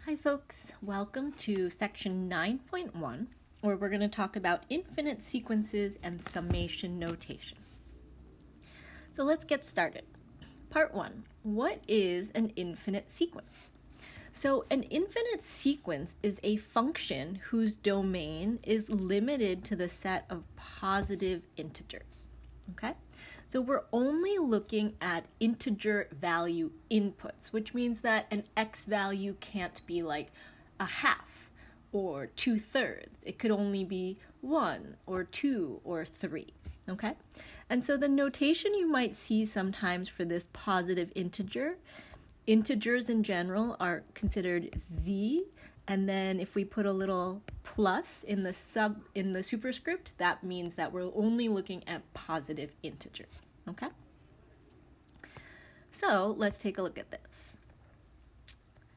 Hi folks, welcome to section 9.1, where we're going to talk about infinite sequences and summation notation. So let's get started. Part 1, what is an infinite sequence? So an infinite sequence is a function whose domain is limited to the set of positive integers, okay? So we're only looking at integer value inputs, which means that an x value can't be like a half or 2/3. It could only be 1 or 2 or 3, okay? And so the notation you might see sometimes for this positive integer, integers in general are considered z, and then if we put a little plus in the superscript, that means that we're only looking at positive integers, okay? So let's take a look at this.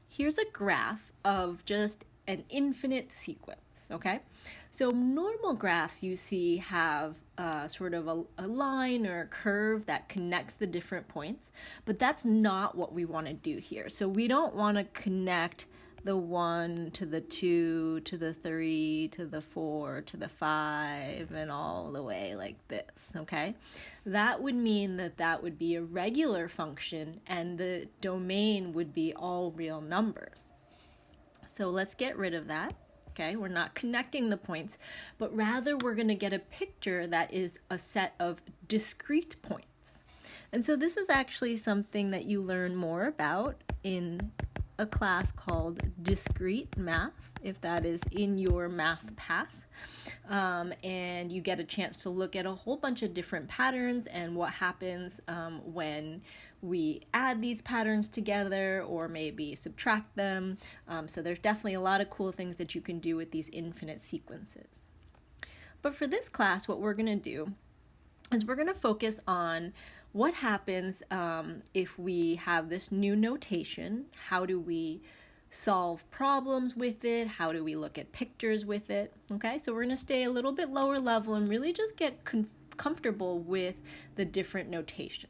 Here's a graph of just an infinite sequence, okay? So normal graphs you see have sort of a line or a curve that connects the different points, but that's not what we want to do here. So we don't want to connect the 1 to the 2 to the 3 to the 4 to the 5 and all the way like this, okay? That would mean that that would be a regular function and the domain would be all real numbers. So let's get rid of that. Okay, we're not connecting the points, but rather we're going to get a picture that is a set of discrete points. And so this is actually something that you learn more about in a class called discrete math, if that is in your math path. And you get a chance to look at a whole bunch of different patterns and what happens when we add these patterns together or maybe subtract them. So there's definitely a lot of cool things that you can do with these infinite sequences. But for this class, what we're going to do is we're going to focus on what happens if we have this new notation. How do we solve problems with it? How do we look at pictures with it? Okay, so we're going to stay a little bit lower level and really just get comfortable with the different notation.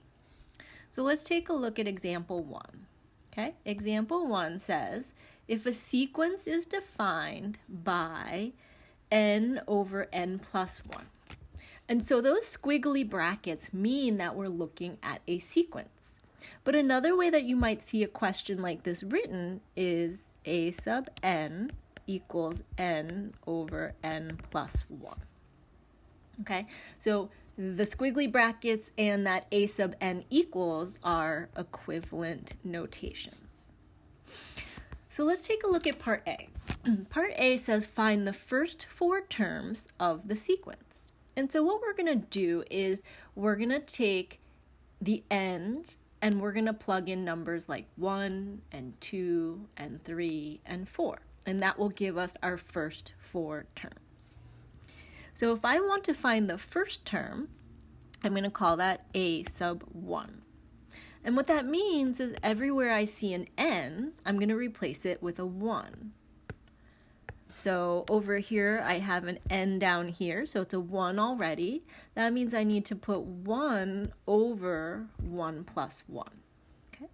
So let's take a look at example 1. Okay, example 1 says, if a sequence is defined by n over n plus 1. And so those squiggly brackets mean that we're looking at a sequence. But another way that you might see a question like this written is a sub n equals n over n plus 1. Okay, so the squiggly brackets and that a sub n equals are equivalent notations. So let's take a look at part A. Part A says find the first 4 terms of the sequence. And so what we're going to do is we're going to take the end and we're going to plug in numbers like 1 and 2 and 3 and 4. And that will give us our first 4 terms. So if I want to find the first term, I'm going to call that a sub 1. And what that means is everywhere I see an n, I'm going to replace it with a 1. So over here, I have an n down here, so it's a 1 already. That means I need to put 1 over 1 plus 1. Okay?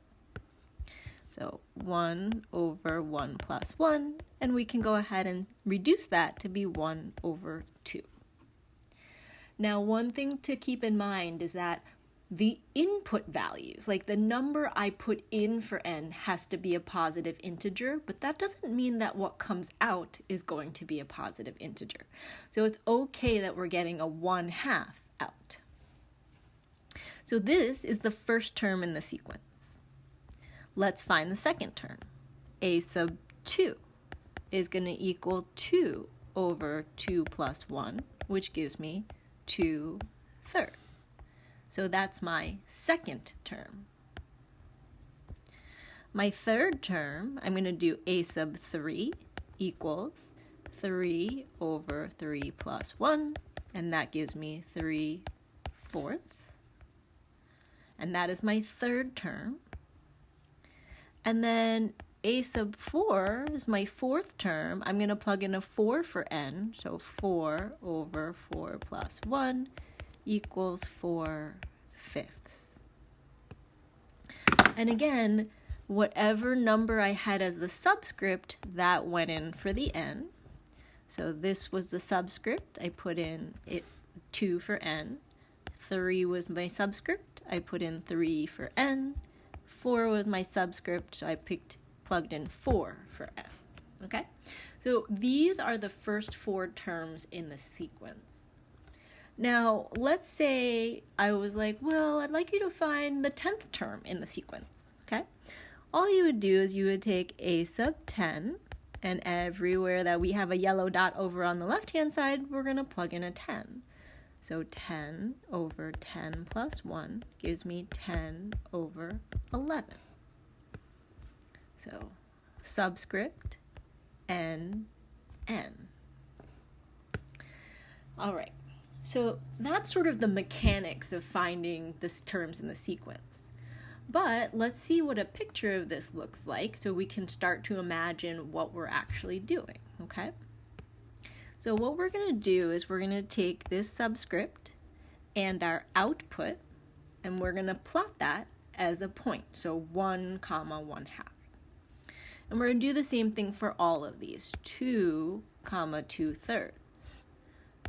So 1 over 1 plus 1, and we can go ahead and reduce that to be 1 over 2. Now, one thing to keep in mind is that the input values, like the number I put in for n, has to be a positive integer, but that doesn't mean that what comes out is going to be a positive integer. So it's okay that we're getting a 1/2 out. So this is the first term in the sequence. Let's find the second term. A sub 2 is going to equal 2 over 2 plus 1, which gives me 2/3. So that's my second term. My third term, I'm going to do a sub 3 equals 3 over 3 plus 1, and that gives me 3/4. And that is my third term. And then a sub 4 is my fourth term. I'm going to plug in a 4 for n, so 4 over 4 plus 1 equals 4/5. And again, whatever number I had as the subscript, that went in for the n. So this was the subscript, I put in 2 for n. 3 was my subscript, I put in 3 for n. 4 was my subscript, so I plugged in 4 for n. Okay? So these are the first 4 terms in the sequence. Now, let's say I was like, well, I'd like you to find the 10th term in the sequence. Okay? All you would do is you would take a sub 10, and everywhere that we have a yellow dot over on the left-hand side, we're going to plug in a 10. So 10 over 10 plus 1 gives me 10 over 11. So subscript n, n. All right. So that's sort of the mechanics of finding the terms in the sequence. But let's see what a picture of this looks like so we can start to imagine what we're actually doing, okay? So what we're going to do is we're going to take this subscript and our output, and we're going to plot that as a point, so 1 comma 1/2. And we're going to do the same thing for all of these, 2 comma 2/3,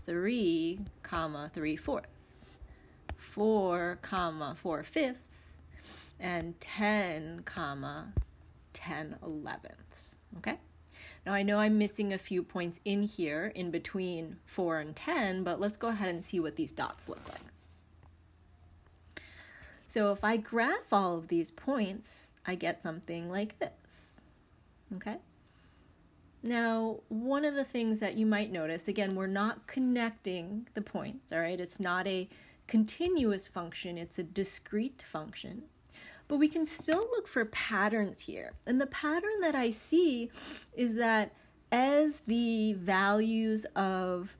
3 comma 3/4, 4 comma 4/5, and 10 comma 10/11, okay? Now I know I'm missing a few points in here in between 4 and 10, but let's go ahead and see what these dots look like. So if I graph all of these points, I get something like this, okay? Now, one of the things that you might notice, again, we're not connecting the points, all right? It's not a continuous function, it's a discrete function. But we can still look for patterns here. And the pattern that I see is that as the values of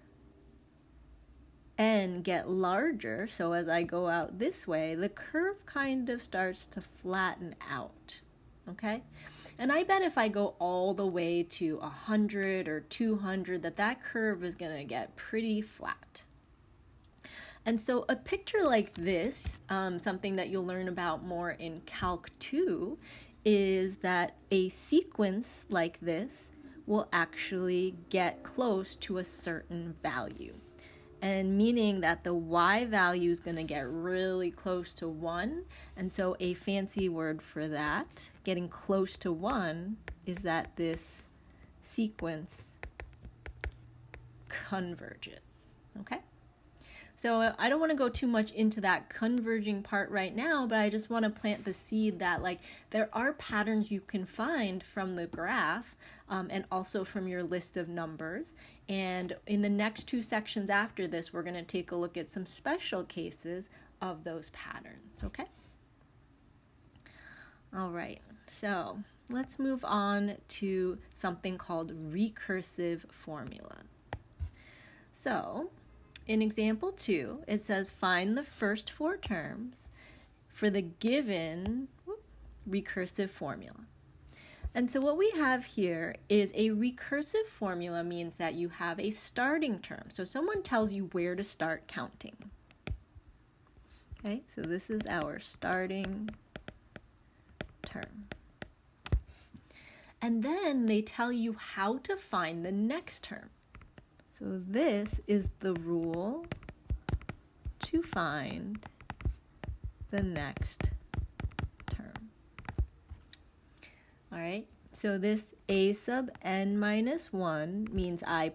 n get larger, so as I go out this way, the curve kind of starts to flatten out, okay? And I bet if I go all the way to 100 or 200, that curve is going to get pretty flat. And so a picture like this, something that you'll learn about more in Calc 2, is that a sequence like this will actually get close to a certain value. And meaning that the y value is going to get really close to 1. And so a fancy word for that, getting close to 1, is that this sequence converges, okay? So I don't want to go too much into that converging part right now, but I just want to plant the seed that there are patterns you can find from the graph and also from your list of numbers. And in the next 2 sections after this, we're going to take a look at some special cases of those patterns, okay? All right, so let's move on to something called recursive formulas. So in example 2, it says find the first 4 terms for the given recursive formula. And so what we have here is a recursive formula means that you have a starting term. So someone tells you where to start counting. Okay, so this is our starting term. And then they tell you how to find the next term. So this is the rule to find the next term. All right, so this a sub n minus 1 means I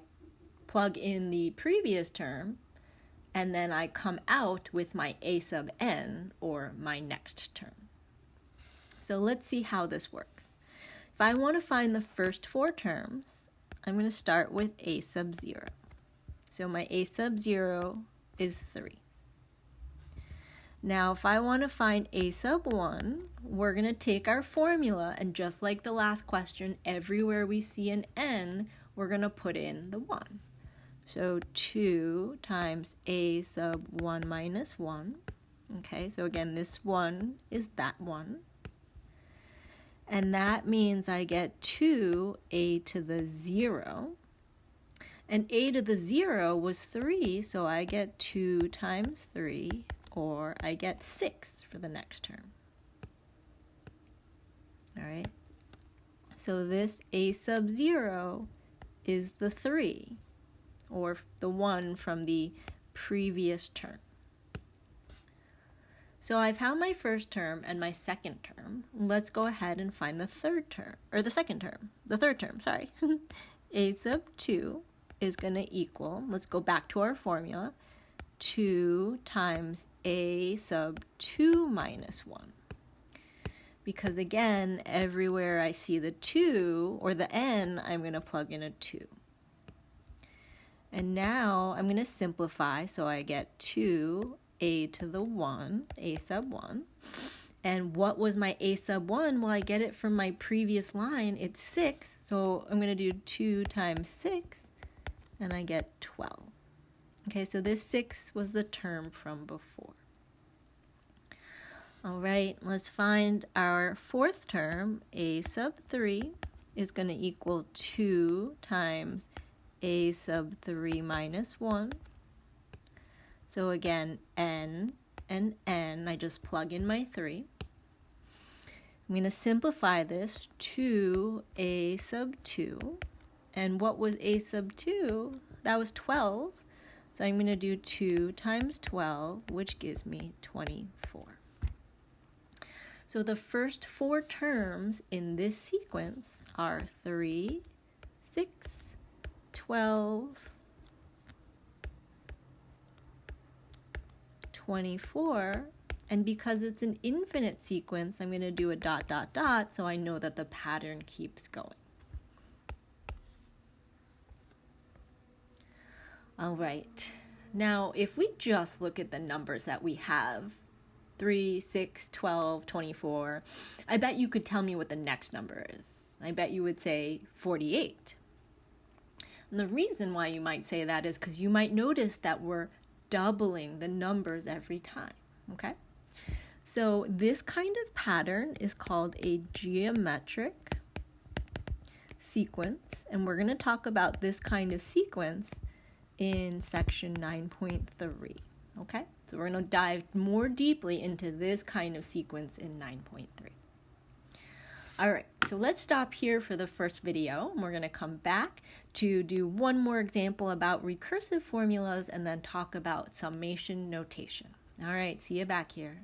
plug in the previous term and then I come out with my a sub n, or my next term. So let's see how this works. If I want to find the first 4 terms, I'm going to start with a sub 0. So my a sub 0 is 3. Now if I want to find a sub 1, we're going to take our formula, and just like the last question, everywhere we see an n, we're going to put in the 1. So 2 times a sub 1 minus 1. Okay, so again, this 1 is that 1. And that means I get 2a to the 0. And a to the 0 was 3, so I get 2 times 3, or I get 6 for the next term. All right. So this a sub 0 is the 3, or the 1 from the previous term. So I found my first term and my second term. Let's go ahead and find the third term, or the third term, sorry. A sub 2 is going to equal, let's go back to our formula, 2 times a sub 2 minus 1. Because again, everywhere I see the 2 or the n, I'm going to plug in a 2. And now I'm going to simplify, so I get 2a to the 1, a sub 1. And what was my a sub 1? Well, I get it from my previous line. It's 6, so I'm going to do 2 times 6, and I get 12. Okay, so this 6 was the term from before. All right, let's find our fourth term. A sub 3 is going to equal 2 times a sub 3 minus 1. So again, n and n, I just plug in my 3. I'm going to simplify this to a sub 2. And what was a sub 2? That was 12. So I'm going to do 2 times 12, which gives me 24. So the first 4 terms in this sequence are 3, 6, 12, 24, and because it's an infinite sequence, I'm going to do a dot, dot, dot, so I know that the pattern keeps going. All right, now if we just look at the numbers that we have, 3, 6, 12, 24, I bet you could tell me what the next number is. I bet you would say 48. And the reason why you might say that is because you might notice that we're doubling the numbers every time, okay? So this kind of pattern is called a geometric sequence, and we're going to talk about this kind of sequence in section 9.3, okay? So we're going to dive more deeply into this kind of sequence in 9.3. All right, so let's stop here for the first video. We're going to come back to do one more example about recursive formulas and then talk about summation notation. All right, see you back here.